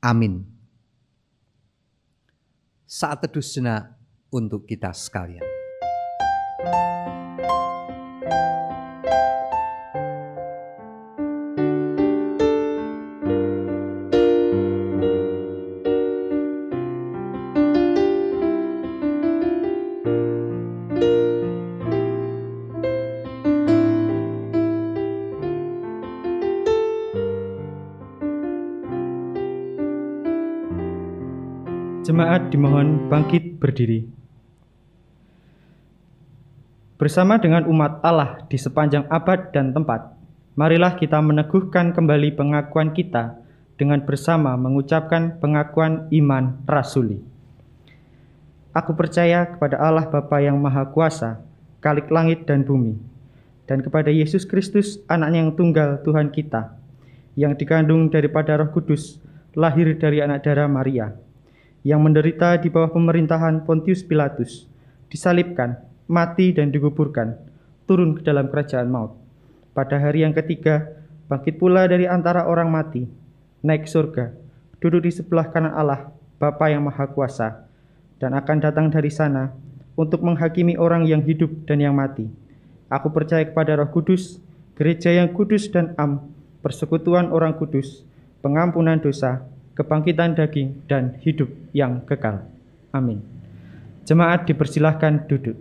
Amin. Saat teduh sejenak untuk kita sekalian. Jemaat Jemaat dimohon bangkit berdiri. Bersama dengan umat Allah di sepanjang abad dan tempat, marilah kita meneguhkan kembali pengakuan kita dengan bersama mengucapkan pengakuan iman rasuli. Aku percaya kepada Allah Bapa yang Maha Kuasa, Khalik langit dan bumi, dan kepada Yesus Kristus, Anaknya yang tunggal Tuhan kita, yang dikandung daripada Roh Kudus, lahir dari anak darah Maria, yang menderita di bawah pemerintahan Pontius Pilatus, disalibkan, mati dan dikuburkan, turun ke dalam kerajaan maut. Pada hari yang ketiga, bangkit pula dari antara orang mati, naik surga, duduk di sebelah kanan Allah, Bapa yang Maha Kuasa, dan akan datang dari sana untuk menghakimi orang yang hidup dan yang mati. Aku percaya kepada Roh Kudus, gereja yang kudus dan am, persekutuan orang kudus, pengampunan dosa, kebangkitan daging, dan hidup yang kekal. Amin. Jemaat dipersilahkan duduk.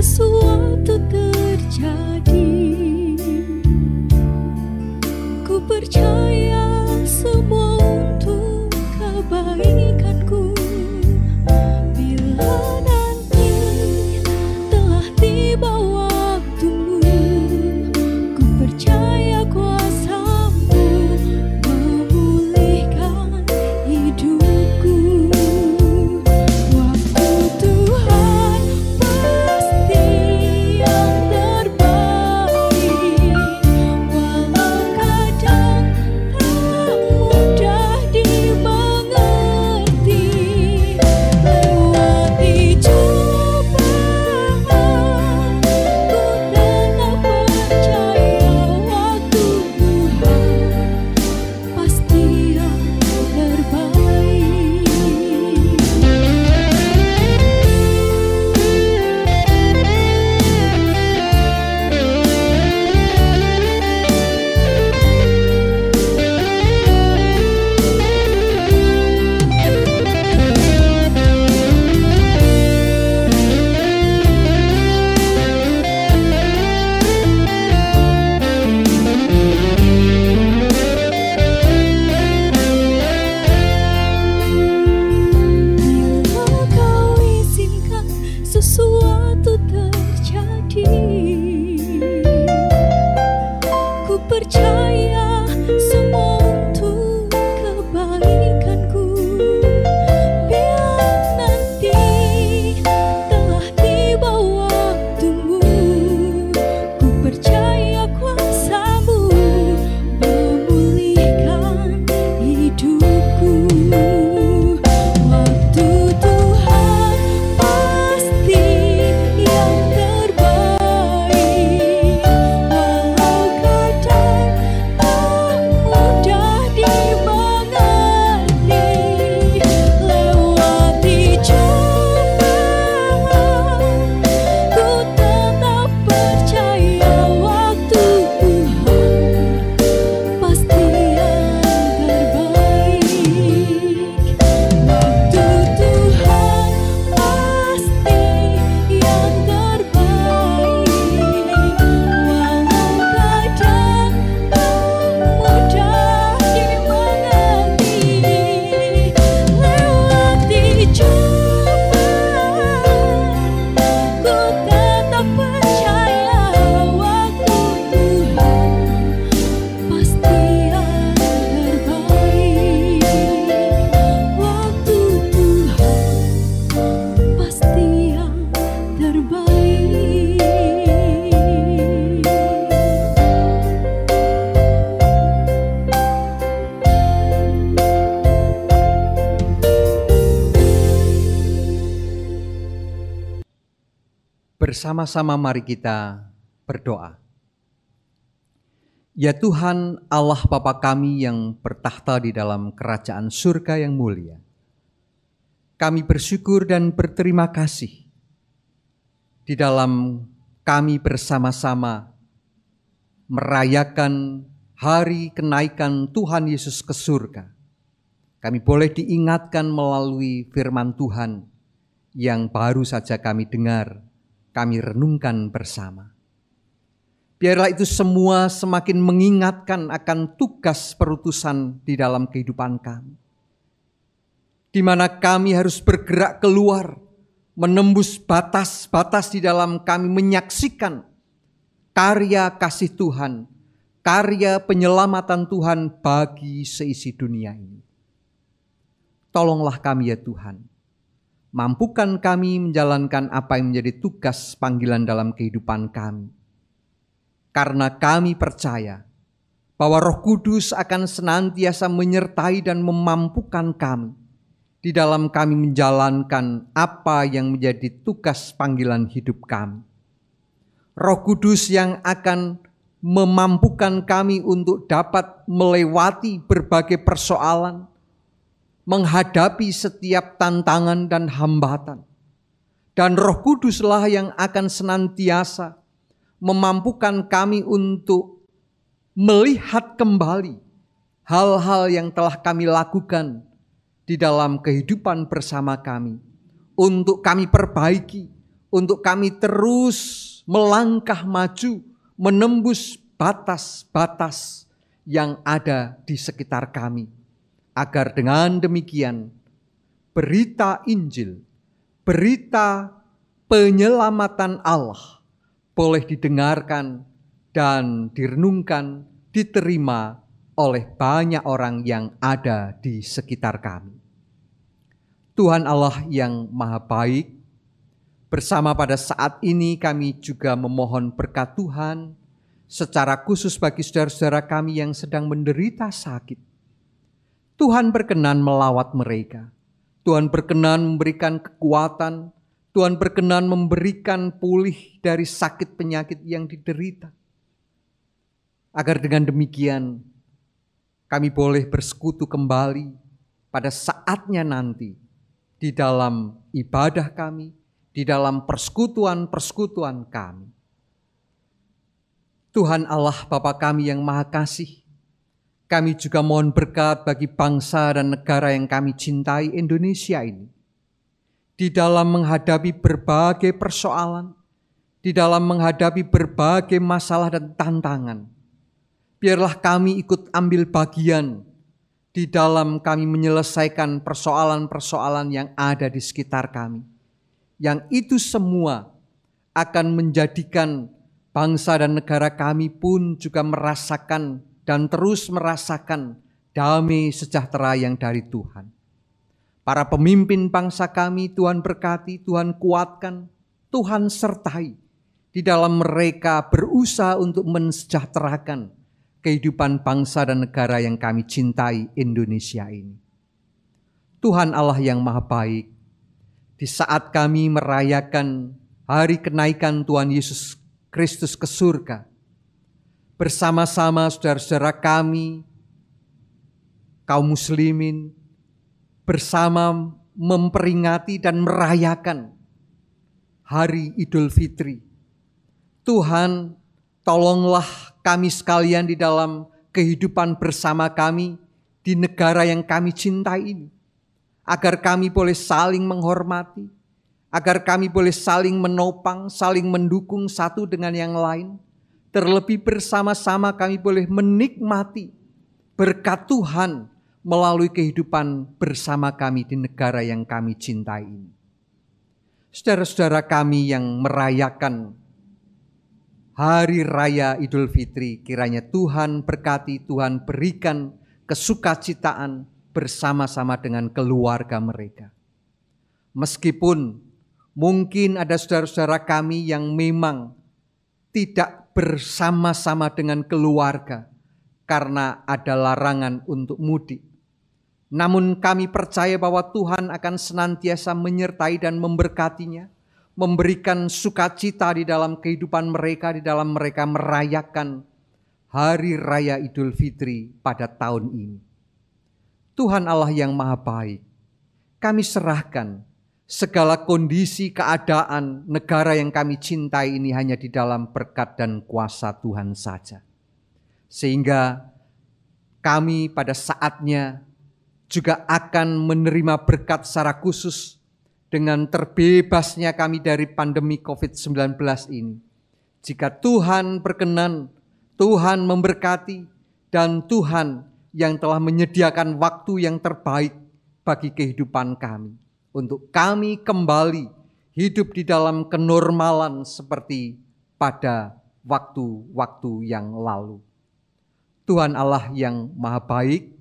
Sesuatu terjadi, ku percaya semua untuk kebaikanku. Bila nanti telah tiba waktumu, ku percaya kuasa-Mu memulihkan hidupku. Waktu Tuhan pasti yang terbaik, walau kadang tak mudah dimengerti. Lewati cobaan, ku tetap percaya waktu Tuhan pasti yang terbaik. Bila Kau izinkan sesuatu terjadi, ku percaya semua untuk kebaikanku. Bila nanti telah tiba waktumu, ku percaya kuasa-Mu memulihkan hidupku. Waktu Tuhan pasti yang terbaik, walau kadang tak mudah dimengerti. Lewati cobaan, ku tetap percaya waktu Tuhan pasti yang terbaik. Waktu Tuhan pasti yang terbaik, walau kadang tak mudah dimengerti. Lewati cobaan, ku tetap percaya waktu Tuhan pasti yang terbaik. Waktu Tuhan pasti yang terbaik. Bersama-sama mari kita berdoa. Ya Tuhan Allah Bapa kami yang bertahta di dalam kerajaan surga yang mulia, kami bersyukur dan berterima kasih di dalam kami bersama-sama merayakan hari kenaikan Tuhan Yesus ke surga. Kami boleh diingatkan melalui firman Tuhan yang baru saja kami dengar, kami renungkan bersama. Biarlah itu semua semakin mengingatkan akan tugas perutusan di dalam kehidupan kami, di mana kami harus bergerak keluar, menembus batas-batas di dalam kami menyaksikan karya kasih Tuhan, karya penyelamatan Tuhan bagi seisi dunia ini. Tolonglah kami ya Tuhan, mampukan kami menjalankan apa yang menjadi tugas panggilan dalam kehidupan kami. Karena kami percaya bahwa Roh Kudus akan senantiasa menyertai dan memampukan kami di dalam kami menjalankan apa yang menjadi tugas panggilan hidup kami. Roh Kudus yang akan memampukan kami untuk dapat melewati berbagai persoalan, menghadapi setiap tantangan dan hambatan. Dan Roh Kuduslah yang akan senantiasa memampukan kami untuk melihat kembali hal-hal yang telah kami lakukan di dalam kehidupan bersama kami, untuk kami perbaiki, untuk kami terus melangkah maju, menembus batas-batas yang ada di sekitar kami, agar dengan demikian berita Injil, berita penyelamatan Allah boleh didengarkan dan direnungkan, diterima oleh banyak orang yang ada di sekitar kami. Tuhan Allah yang Maha Baik, bersama pada saat ini kami juga memohon berkat Tuhan secara khusus bagi saudara-saudara kami yang sedang menderita sakit. Tuhan berkenan melawat mereka. Tuhan berkenan memberikan kekuatan. Tuhan berkenan memberikan pulih dari sakit penyakit yang diderita. Agar dengan demikian kami boleh bersekutu kembali pada saatnya nanti di dalam ibadah kami, di dalam persekutuan-persekutuan kami. Tuhan Allah Bapa kami yang Maha Kasih, kami juga mohon berkat bagi bangsa dan negara yang kami cintai, Indonesia ini. Di dalam menghadapi berbagai persoalan, di dalam menghadapi berbagai masalah dan tantangan, biarlah kami ikut ambil bagian di dalam kami menyelesaikan persoalan-persoalan yang ada di sekitar kami. Yang itu semua akan menjadikan bangsa dan negara kami pun juga merasakan dan terus merasakan damai sejahtera yang dari Tuhan. Para pemimpin bangsa kami Tuhan berkati, Tuhan kuatkan, Tuhan sertai di dalam mereka berusaha untuk mensejahterakan kehidupan bangsa dan negara yang kami cintai, Indonesia ini. Tuhan Allah yang Maha Baik, di saat kami merayakan hari kenaikan Tuhan Yesus Kristus ke surga, bersama-sama saudara-saudara kami, kaum muslimin, bersama memperingati dan merayakan hari Idul Fitri. Tuhan, tolonglah kami sekalian di dalam kehidupan bersama kami di negara yang kami cintai ini, agar kami boleh saling menghormati, agar kami boleh saling menopang, saling mendukung satu dengan yang lain. Terlebih bersama-sama kami boleh menikmati berkat Tuhan melalui kehidupan bersama kami di negara yang kami cintai ini. Saudara-saudara kami yang merayakan Hari Raya Idul Fitri, kiranya Tuhan berkati, Tuhan berikan kesukacitaan bersama-sama dengan keluarga mereka. Meskipun mungkin ada saudara-saudara kami yang memang tidak bersama-sama dengan keluarga karena ada larangan untuk mudik. Namun kami percaya bahwa Tuhan akan senantiasa menyertai dan memberkatinya, memberikan sukacita di dalam kehidupan mereka, di dalam mereka merayakan Hari Raya Idul Fitri pada tahun ini. Tuhan Allah yang Maha Baik, kami serahkan segala kondisi keadaan negara yang kami cintai ini hanya di dalam berkat dan kuasa Tuhan saja. Sehingga kami pada saatnya juga akan menerima berkat secara khusus dengan terbebasnya kami dari pandemi COVID-19 ini. Jika Tuhan berkenan, Tuhan memberkati, dan Tuhan yang telah menyediakan waktu yang terbaik bagi kehidupan kami, untuk kami kembali hidup di dalam kenormalan seperti pada waktu-waktu yang lalu. Tuhan Allah yang Maha Baik,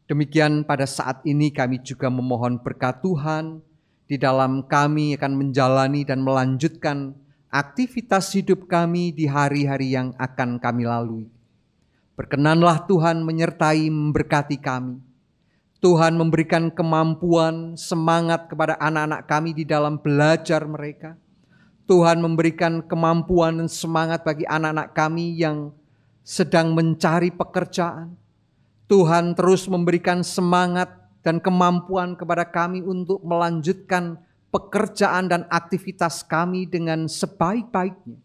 demikian pada saat ini kami juga memohon berkat Tuhan di dalam kami akan menjalani dan melanjutkan aktivitas hidup kami di hari-hari yang akan kami lalui. Berkenanlah Tuhan menyertai memberkati kami. Tuhan memberikan kemampuan, semangat kepada anak-anak kami di dalam belajar mereka. Tuhan memberikan kemampuan dan semangat bagi anak-anak kami yang sedang mencari pekerjaan. Tuhan terus memberikan semangat dan kemampuan kepada kami untuk melanjutkan pekerjaan dan aktivitas kami dengan sebaik-baiknya.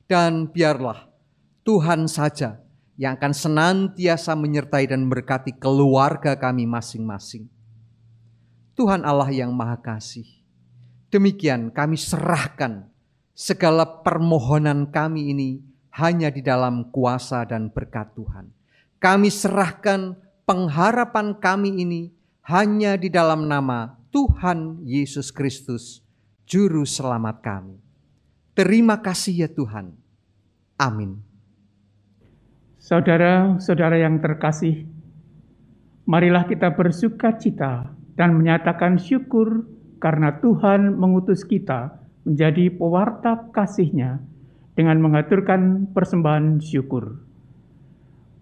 Dan biarlah Tuhan saja yang akan senantiasa menyertai dan memberkati keluarga kami masing-masing. Tuhan Allah yang Maha Kasih, demikian kami serahkan segala permohonan kami ini hanya di dalam kuasa dan berkat Tuhan. Kami serahkan pengharapan kami ini hanya di dalam nama Tuhan Yesus Kristus, Juru Selamat kami. Terima kasih ya Tuhan. Amin. Saudara-saudara yang terkasih, marilah kita bersuka-cita dan menyatakan syukur karena Tuhan mengutus kita menjadi pewarta kasih-Nya dengan mengaturkan persembahan syukur.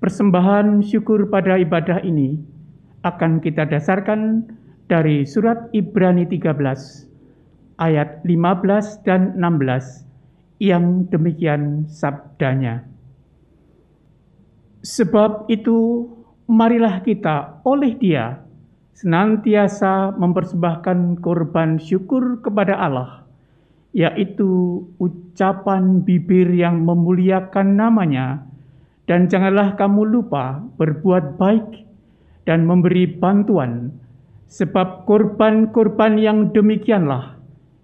Persembahan syukur pada ibadah ini akan kita dasarkan dari surat Ibrani 13 ayat 15 dan 16 yang demikian sabdanya. Sebab itu marilah kita oleh Dia senantiasa mempersembahkan korban syukur kepada Allah, yaitu ucapan bibir yang memuliakan nama-Nya. Dan janganlah kamu lupa berbuat baik dan memberi bantuan, sebab korban-korban yang demikianlah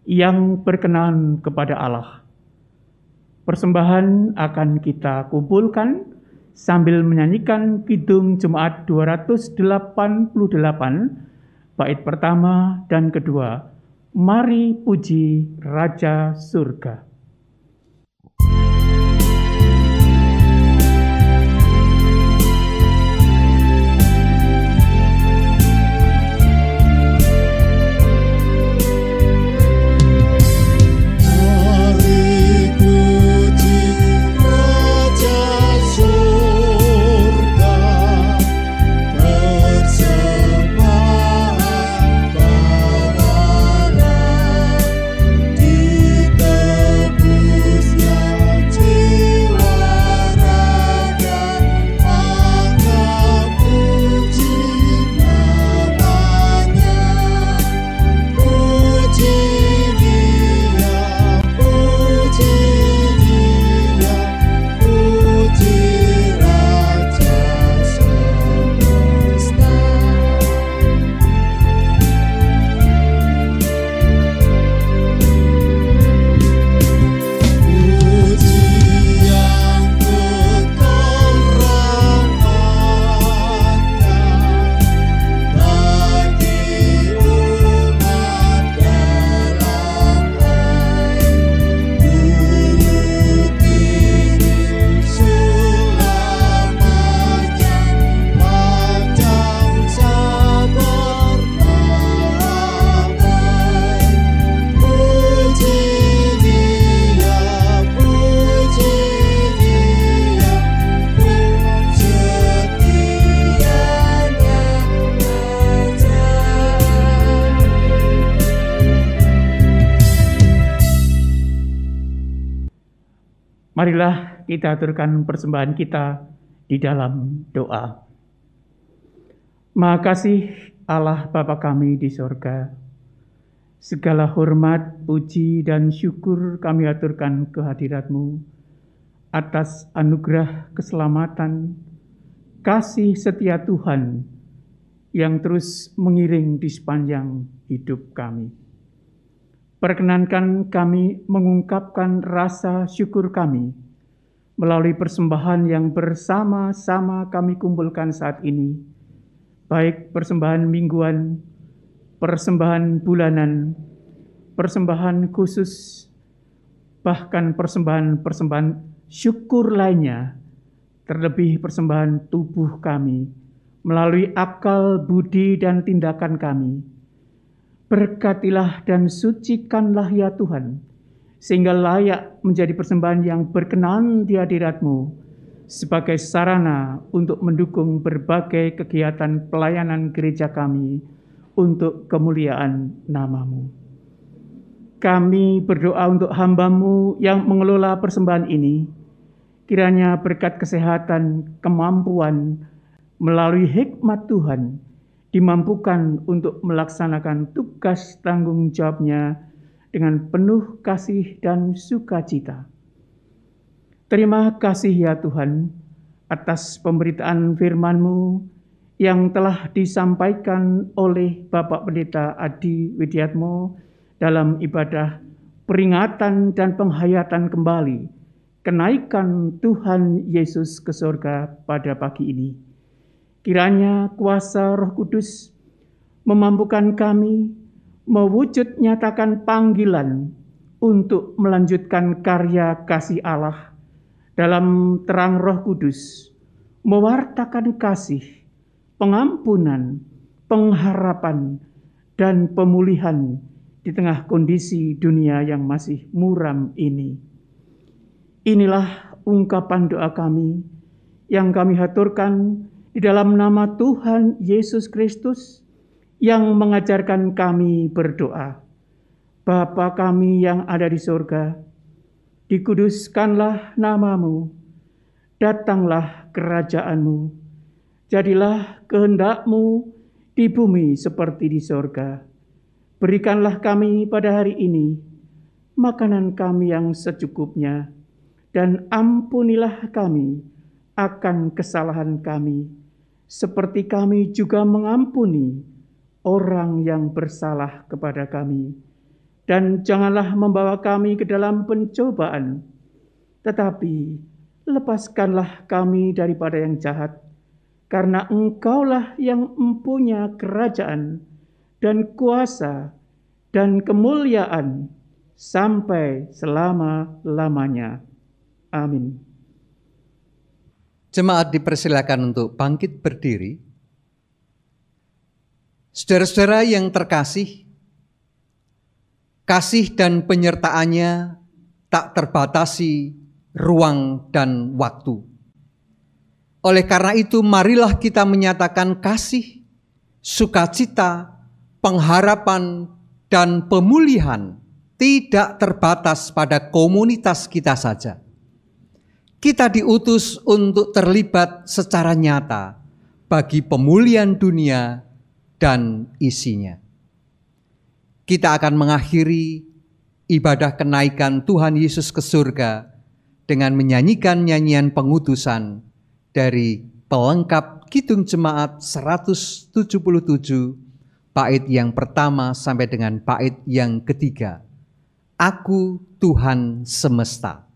yang berkenan kepada Allah. Persembahan akan kita kumpulkan sambil menyanyikan Kidung Jemaat 288, bait pertama dan kedua, Mari Puji Raja Surga. Di Marilah kita aturkan persembahan kita di dalam doa. Maha kasih Allah Bapa kami di sorga, segala hormat, puji, dan syukur kami aturkan kehadirat-Mu atas anugerah keselamatan, kasih setia Tuhan yang terus mengiring di sepanjang hidup kami. Perkenankan kami mengungkapkan rasa syukur kami melalui persembahan yang bersama-sama kami kumpulkan saat ini, baik persembahan mingguan, persembahan bulanan, persembahan khusus, bahkan persembahan syukur lainnya, terlebih persembahan tubuh kami, melalui akal, budi, dan tindakan kami. Berkatilah dan sucikanlah ya Tuhan, sehingga layak menjadi persembahan yang berkenan di hadirat-Mu, sebagai sarana untuk mendukung berbagai kegiatan pelayanan gereja kami untuk kemuliaan nama-Mu. Kami berdoa untuk hamba-Mu yang mengelola persembahan ini, kiranya berkat kesehatan, kemampuan, melalui hikmat Tuhan, dimampukan untuk melaksanakan tugas tanggung jawabnya dengan penuh kasih dan sukacita. Terima kasih ya Tuhan atas pemberitaan firman-Mu yang telah disampaikan oleh Bapak Pendeta Adi Widiatmo dalam ibadah peringatan dan penghayatan kembali kenaikan Tuhan Yesus ke surga pada pagi ini. Kiranya kuasa Roh Kudus memampukan kami mewujud nyatakan panggilan untuk melanjutkan karya kasih Allah dalam terang Roh Kudus, mewartakan kasih, pengampunan, pengharapan, dan pemulihan di tengah kondisi dunia yang masih muram ini. Inilah ungkapan doa kami yang kami haturkan di dalam nama Tuhan Yesus Kristus yang mengajarkan kami berdoa. Bapa kami yang ada di surga, dikuduskanlah nama-Mu, datanglah kerajaan-Mu, jadilah kehendak-Mu di bumi seperti di surga. Berikanlah kami pada hari ini makanan kami yang secukupnya, dan ampunilah kami akan kesalahan kami, seperti kami juga mengampuni orang yang bersalah kepada kami. Dan janganlah membawa kami ke dalam pencobaan, tetapi lepaskanlah kami daripada yang jahat, karena Engkaulah yang mempunyai kerajaan dan kuasa dan kemuliaan sampai selama-lamanya. Amin. Jemaat dipersilakan untuk bangkit berdiri. Saudara-saudara yang terkasih, kasih dan penyertaannya tak terbatasi ruang dan waktu. Oleh karena itu, marilah kita menyatakan kasih, sukacita, pengharapan, dan pemulihan tidak terbatas pada komunitas kita saja. Kita diutus untuk terlibat secara nyata bagi pemulihan dunia dan isinya. Kita akan mengakhiri ibadah kenaikan Tuhan Yesus ke surga dengan menyanyikan nyanyian pengutusan dari pelengkap Kidung Jemaat 177, bait yang pertama sampai dengan bait yang ketiga. Aku Tuhan semesta.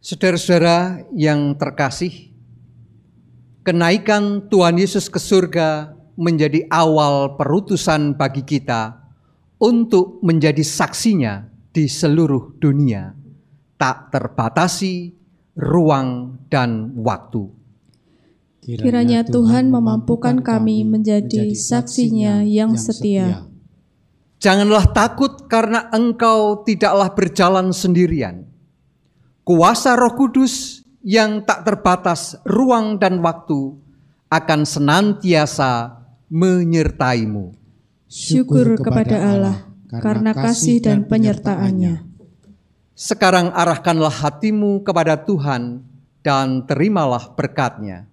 Saudara-saudara yang terkasih, kenaikan Tuhan Yesus ke surga menjadi awal perutusan bagi kita untuk menjadi saksinya di seluruh dunia, tak terbatasi ruang dan waktu. Kiranya Tuhan memampukan kami menjadi saksinya yang setia. Janganlah takut karena engkau tidaklah berjalan sendirian. Kuasa Roh Kudus yang tak terbatas ruang dan waktu akan senantiasa menyertaimu. Syukur kepada Allah karena kasih dan penyertaan-Nya. Sekarang arahkanlah hatimu kepada Tuhan dan terimalah berkat-Nya.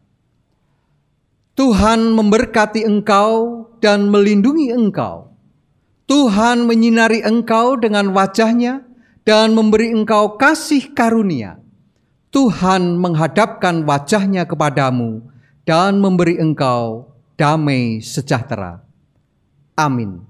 Tuhan memberkati engkau dan melindungi engkau. Tuhan menyinari engkau dengan wajah-Nya dan memberi engkau kasih karunia. Tuhan menghadapkan wajah-Nya kepadamu dan memberi engkau damai sejahtera. Amin.